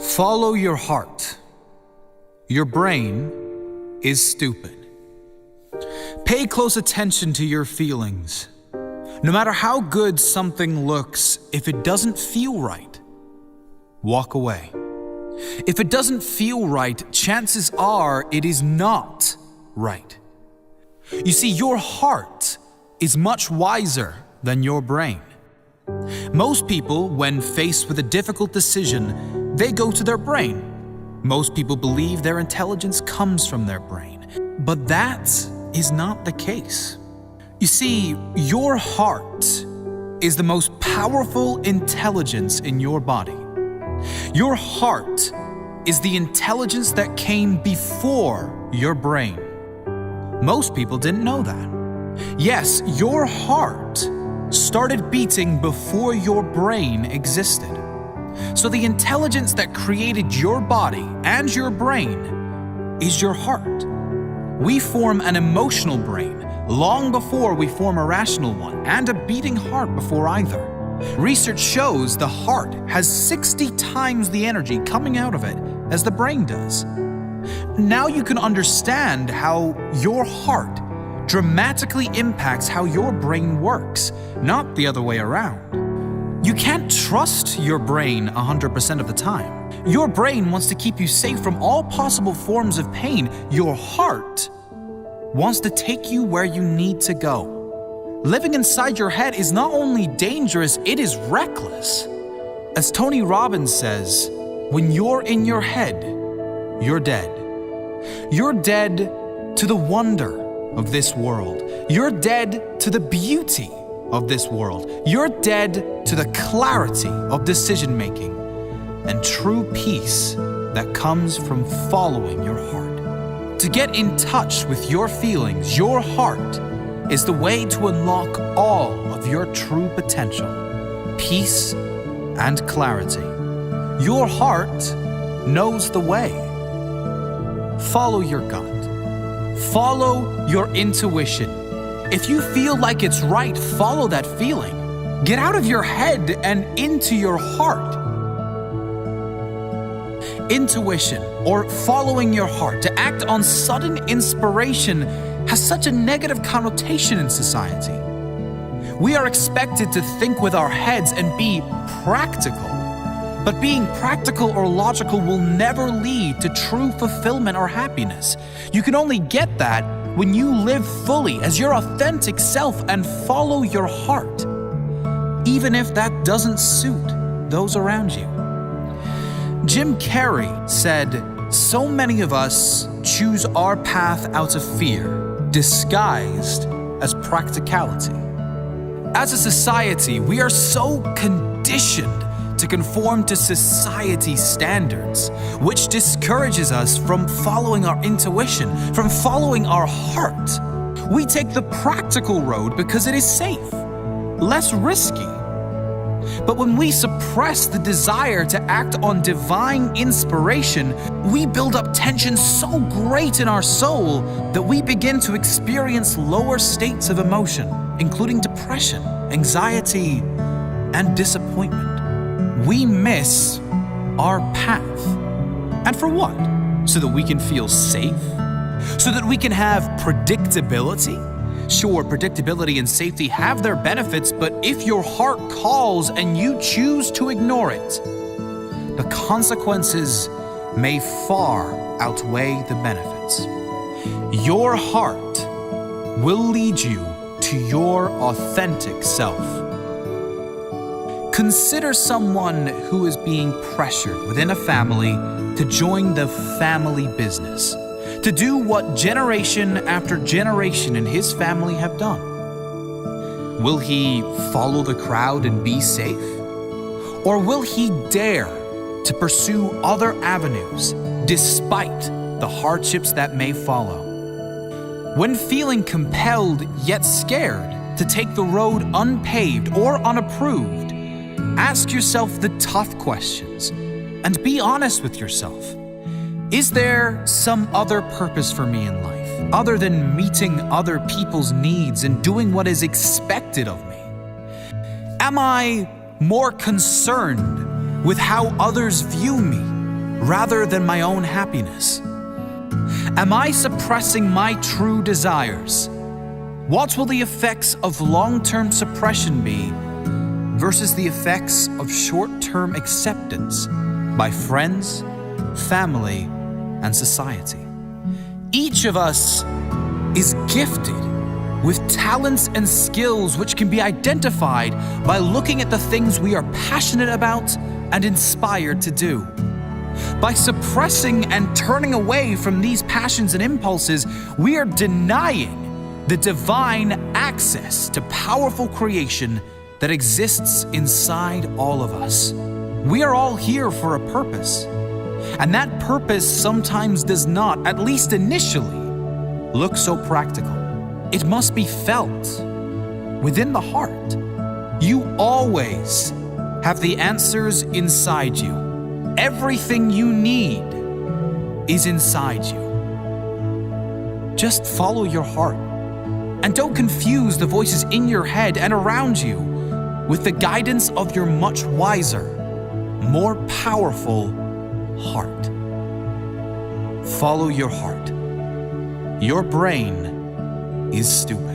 Follow your heart. Your brain is stupid. Pay close attention to your feelings. No matter how good something looks, if it doesn't feel right, walk away. If it doesn't feel right, chances are it is not right. You see, your heart is much wiser than your brain. Most people, when faced with a difficult decision, they go to their brain. Most people believe their intelligence comes from their brain, but that is not the case. You see, your heart is the most powerful intelligence in your body. Your heart is the intelligence that came before your brain. Most people didn't know that. Yes, your heart started beating before your brain existed. So the intelligence that created your body and your brain is your heart. We form an emotional brain long before we form a rational one, and a beating heart before either. Research shows the heart has 60 times the energy coming out of it as the brain does. Now you can understand how your heart dramatically impacts how your brain works, not the other way around. You can't trust your brain 100% of the time. Your brain wants to keep you safe from all possible forms of pain. Your heart wants to take you where you need to go. Living inside your head is not only dangerous, it is reckless. As Tony Robbins says, when you're in your head, you're dead. You're dead to the wonder of this world. You're dead to the beauty of this world. You're dead to the clarity of decision making and true peace that comes from following your heart. To get in touch with your feelings, your heart is the way to unlock all of your true potential, peace and clarity. Your heart knows the way. Follow your gut. Follow your intuition. If you feel like it's right, follow that feeling. Get out of your head and into your heart. Intuition, or following your heart, to act on sudden inspiration, has such a negative connotation in society. We are expected to think with our heads and be practical. But being practical or logical will never lead to true fulfillment or happiness. You can only get that when you live fully as your authentic self and follow your heart, even if that doesn't suit those around you. Jim Carrey said, "So many of us choose our path out of fear, disguised as practicality." As a society, we are so conditioned to conform to society's standards, which discourages us from following our intuition, from following our heart. We take the practical road because it is safe, less risky. But when we suppress the desire to act on divine inspiration, we build up tension so great in our soul that we begin to experience lower states of emotion, including depression, anxiety, and disappointment. We miss our path. And for what? So that we can feel safe? So that we can have predictability? Sure, predictability and safety have their benefits, but if your heart calls and you choose to ignore it, the consequences may far outweigh the benefits. Your heart will lead you to your authentic self. Consider someone who is being pressured within a family to join the family business, to do what generation after generation in his family have done. Will he follow the crowd and be safe? Or will he dare to pursue other avenues despite the hardships that may follow? When feeling compelled yet scared to take the road unpaved or unapproved, ask yourself the tough questions and be honest with yourself. Is there some other purpose for me in life, other than meeting other people's needs and doing what is expected of me? Am I more concerned with how others view me rather than my own happiness? Am I suppressing my true desires? What will the effects of long-term suppression be versus the effects of short-term acceptance by friends, family, and society? Each of us is gifted with talents and skills which can be identified by looking at the things we are passionate about and inspired to do. By suppressing and turning away from these passions and impulses, we are denying the divine access to powerful creation that exists inside all of us. We are all here for a purpose, and that purpose sometimes does not, at least initially, look so practical. It must be felt within the heart. You always have the answers inside you. Everything you need is inside you. Just follow your heart, and don't confuse the voices in your head and around you with the guidance of your much wiser, more powerful heart. Follow your heart. Your brain is stupid.